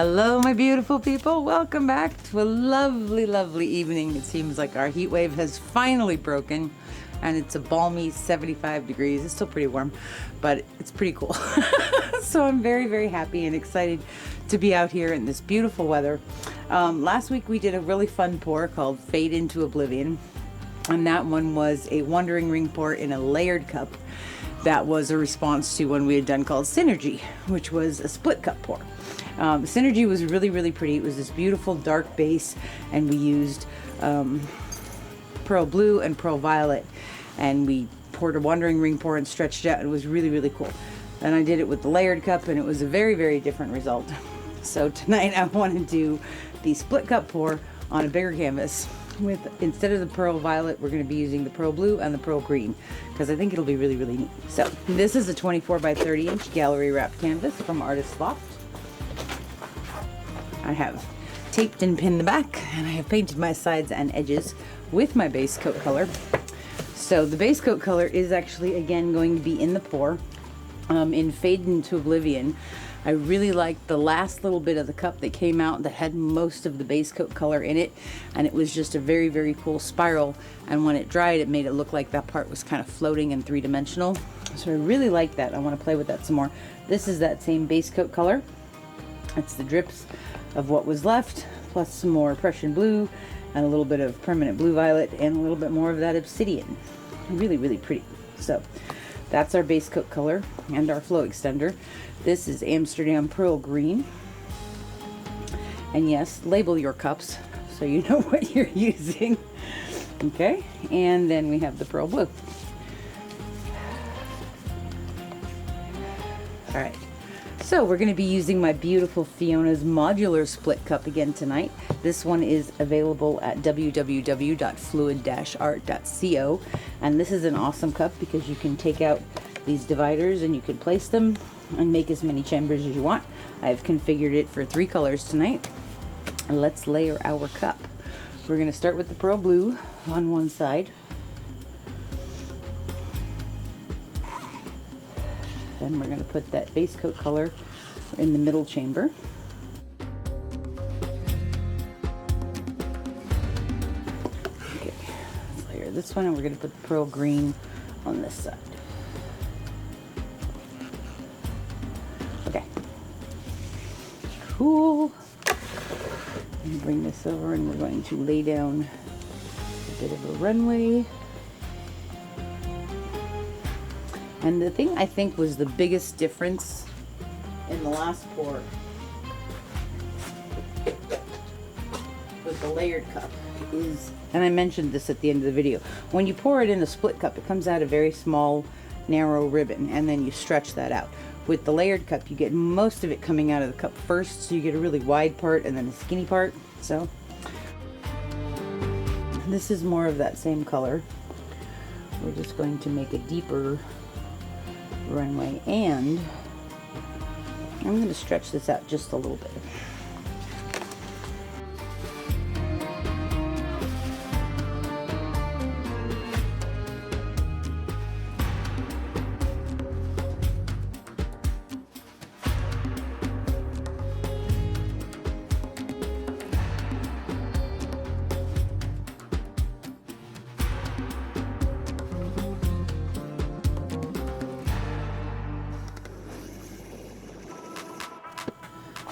Hello, my beautiful people. Welcome back to a lovely, lovely evening. It seems like our heat wave has finally broken and it's a balmy 75 degrees. It's still pretty warm, but it's pretty cool. So I'm very, very happy and excited to be out here in this beautiful weather. Last week we did a really fun pour called Fade into Oblivion. And that one was a wandering ring pour in a layered cup. That was a response to one we had done called Synergy, which was a split cup pour. Synergy was really, really pretty. It was this beautiful dark base, and we used Pearl Blue and Pearl Violet, and we poured a wandering ring pour and stretched it out. It was really, really cool. Then I did it with the layered cup, and it was a very, very different result. So tonight I want to do the split cup pour on a bigger canvas. With, instead of the Pearl Violet, we're going to be using the Pearl Blue and the Pearl Green, because I think it'll be really, really neat. So this is a 24 by 30 inch gallery wrapped canvas from Artists Loft. I have taped and pinned the back, and I have painted my sides and edges with my base coat color. So the base coat color is actually again going to be in the pour in Fade into Oblivion. I really liked the last little bit of the cup that came out that had most of the base coat color in it, and it was just a very, very cool spiral, and when it dried it made it look like that part was kind of floating and three-dimensional. So I really like that. I want to play with that some more. This is that same base coat color. It's the drips of what was left, plus some more Prussian Blue and a little bit of permanent blue violet and a little bit more of that Obsidian. Really, really pretty. So that's our base coat color and our flow extender. This is Amsterdam Pearl Green. And yes, label your cups so you know what you're using. Okay, and then we have the Pearl Blue. All right, so we're going to be using my beautiful Fiona's modular split cup again tonight. This one is available at www.fluid-art.co, and this is an awesome cup because you can take out these dividers and you can place them and make as many chambers as you want. I've configured it for 3 colors tonight. And let's layer our cup. We're going to start with the Pearl Blue on one side. Then we're going to put that base coat color in the middle chamber. Okay, let's layer this one, and we're going to put the Pearl Green on this side. Okay, cool. And bring this over, and we're going to lay down a bit of a runway. And the thing I think was the biggest difference in the last pour with the layered cup is, and I mentioned this at the end of the video, when you pour it in a split cup, it comes out a very small, narrow ribbon, and then you stretch that out. With the layered cup, you get most of it coming out of the cup first, so you get a really wide part and then a skinny part. So this is more of that same color. We're just going to make a deeper runway, and I'm going to stretch this out just a little bit.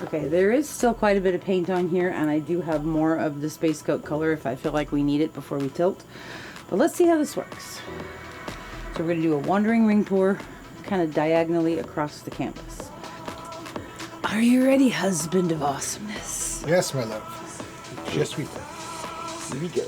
Okay, there is still quite a bit of paint on here, and I do have more of this base coat color if I feel like we need it before we tilt. But let's see how this works. So we're going to do a wandering ring pour kind of diagonally across the canvas. Are you ready, husband of awesomeness? Yes, my love. Just we think. Here we go.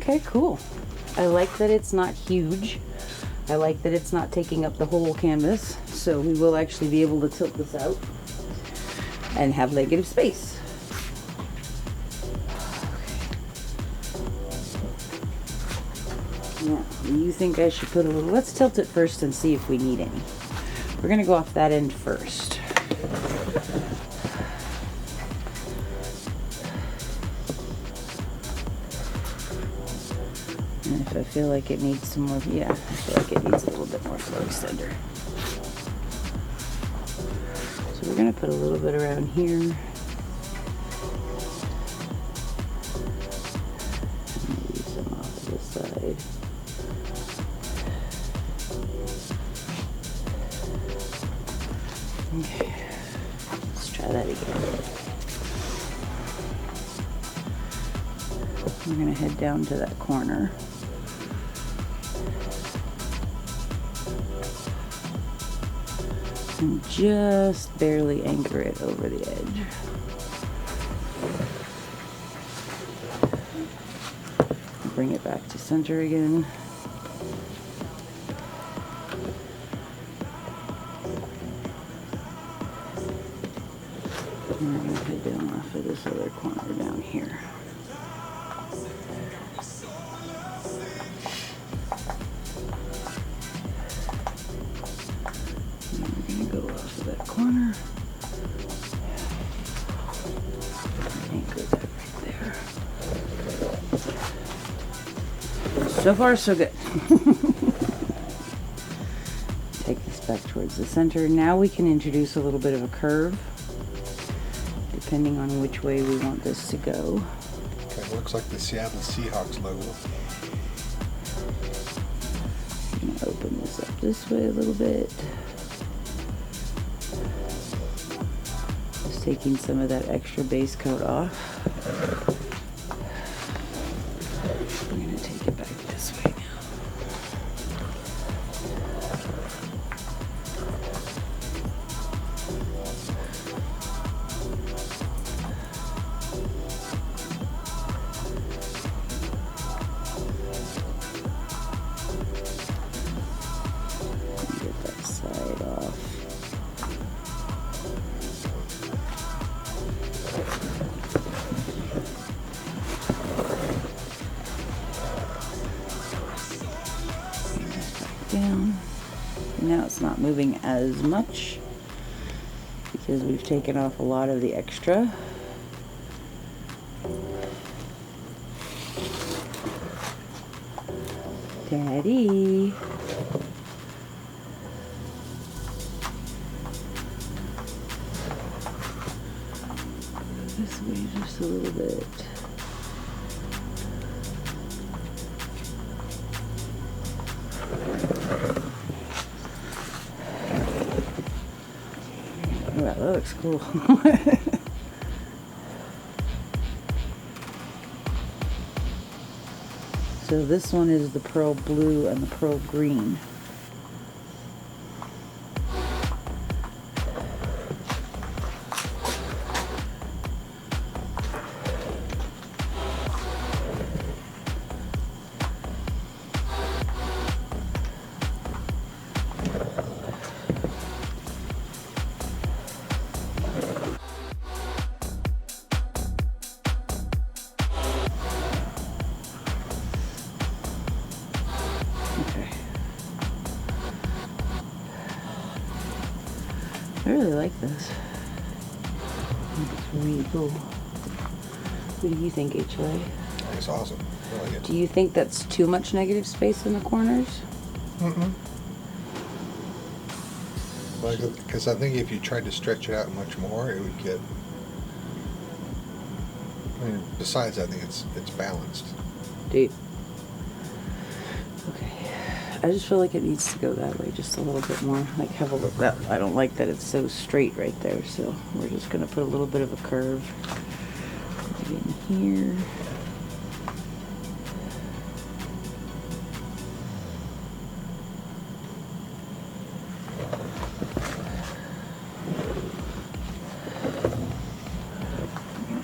Okay, cool. I like that it's not huge. I like that it's not taking up the whole canvas, so we will actually be able to tilt this out and have negative space. Now, You think I should put a little, let's tilt it first and see if we need any. We're gonna go off that end first. And if I feel like it needs some more, yeah, I feel like it needs a little bit more flow extender. So we're gonna put a little bit around here. Maybe some off to the side. Okay, let's try that again. We're gonna head down to that corner. And just barely anchor it over the edge. Bring it back to center again. And we're going to head down off of this other corner down here. Go off of that corner. Anchor that right there. So far, so good. Take this back towards the center. Now we can introduce a little bit of a curve, depending on which way we want this to go. Kind of looks like the Seattle Seahawks logo. I'm going to open this up this way a little bit. Taking some of that extra base coat off. I'm going to take it back this way now. Get that side off. Down. Now it's not moving as much because we've taken off a lot of the extra. Daddy. This way just a little bit. Wow, that looks cool. So this one is the pearl blue and the pearl green. I really like this. I think it's really cool. What do you think, HLA? It's awesome. I like it. Do you think that's too much negative space in the corners? Because I think if you tried to stretch it out much more, it would get. I mean, besides, I think it's balanced. Dude. Okay. I just feel like it needs to go that way just a little bit more. Like, have a look. That I don't like that it's so straight right there. So we're just gonna put a little bit of a curve right in here.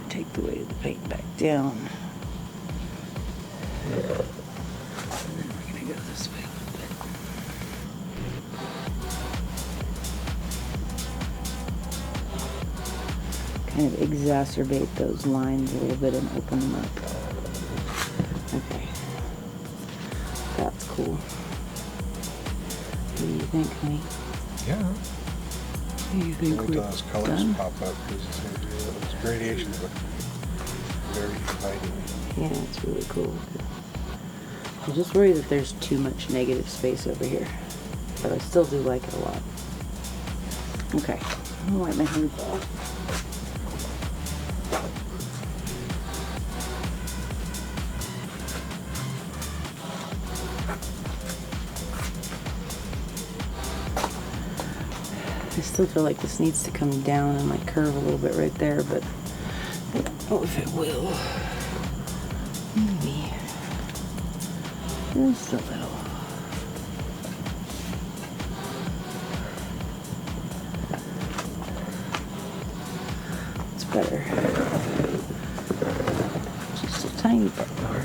Take the weight of the paint back down. And then we're going to go this way a little bit. Kind of exacerbate those lines a little bit and open them up. Okay. That's cool. do you think, honey? Yeah. Do you think Wait we're till those colors done? pop up because those gradations look very inviting. Yeah, it's really cool. I'm just worried that there's too much negative space over here, but I still do like it a lot. Okay, I'm gonna wipe my hands off. I still feel like this needs to come down and like curve a little bit right there, but I don't know if it will. Maybe. Just a little. It's better. Just a tiny bit more.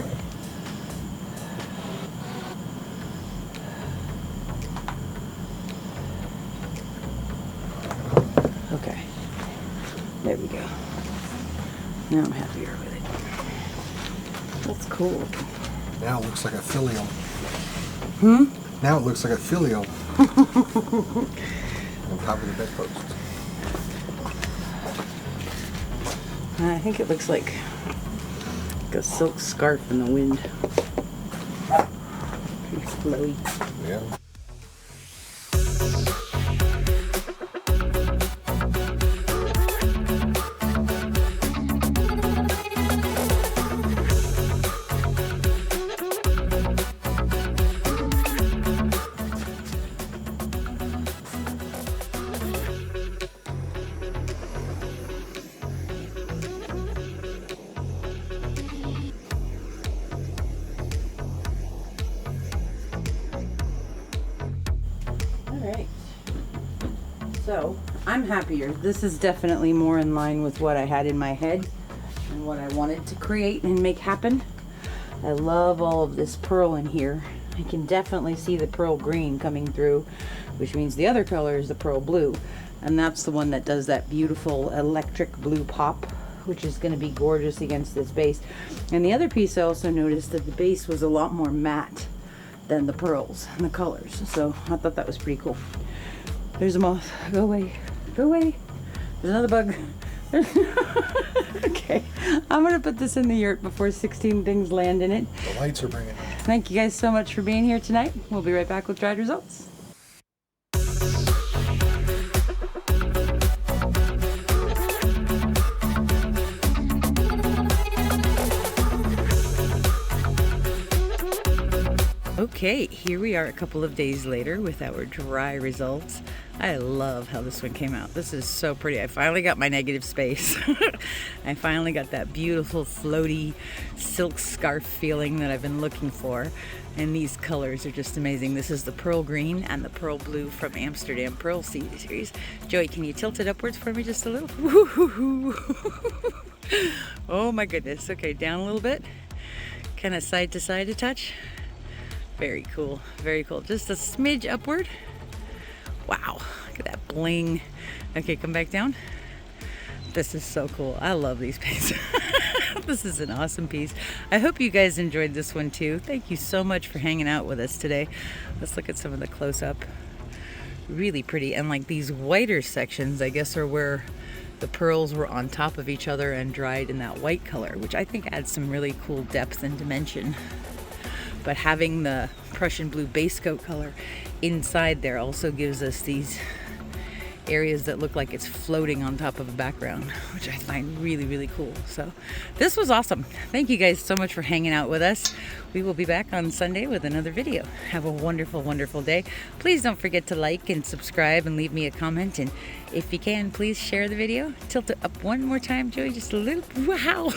Okay. There we go. Now I'm happier with it. That's cool. Now it looks like a filial. Hmm? Now it looks like a filial. On top of the bedpost. I think it looks like a silk scarf in the wind. Pretty flowy. Yeah. Alright. So, I'm happier. This is definitely more in line with what I had in my head and what I wanted to create and make happen. I love all of this pearl in here. I can definitely see the pearl green coming through, which means the other color is the pearl blue. And that's the one that does that beautiful electric blue pop, which is going to be gorgeous against this base. And the other piece, I also noticed that the base was a lot more matte than the pearls and the colors. So I thought that was pretty cool. There's a moth. Go away. Go away. There's another bug. Okay. I'm going to put this in the yurt before 16 things land in it. The lights are bringing it. Thank you guys so much for being here tonight. We'll be right back with dried results. Okay, here we are a couple of days later with our dry results. I love how this one came out. This is so pretty. I finally got my negative space. I finally got that beautiful floaty silk scarf feeling that I've been looking for. And these colors are just amazing. This is the pearl green and the pearl blue from Amsterdam Pearl Series. Joey, can you tilt it upwards for me just a little? Oh my goodness. Okay, down a little bit. Kind of side to side a touch. Very cool, very cool. Just a smidge upward. Wow, look at that bling. Okay, come back down. This is so cool. I love these pieces. This is an awesome piece. I hope you guys enjoyed this one too. Thank you so much for hanging out with us today. Let's look at some of the close-up. Really pretty. And like these whiter sections, I guess, are where the pearls were on top of each other and dried in that white color, which I think adds some really cool depth and dimension. But having the Prussian Blue Basecoat color inside there also gives us these areas that look like it's floating on top of a background, which I find really, really cool. So this was awesome. Thank you guys so much for hanging out with us. We will be back on Sunday with another video. Have a wonderful, wonderful day. Please don't forget to like and subscribe and leave me a comment. And if you can, please share the video. Tilt it up one more time, Joey, just a little. Wow.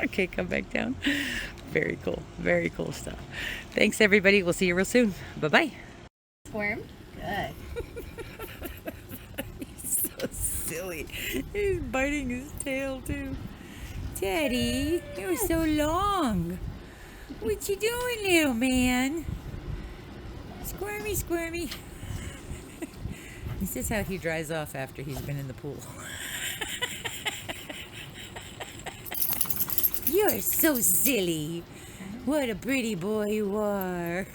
Okay, come back down. Very cool stuff. Thanks everybody. We'll see you real soon. Bye-bye. Squirm? Good. He's so silly. He's biting his tail too. Teddy, you're so long. What you doing, little man? Squirmy, squirmy. This is how he dries off after he's been in the pool. You're so silly. What a pretty boy you are.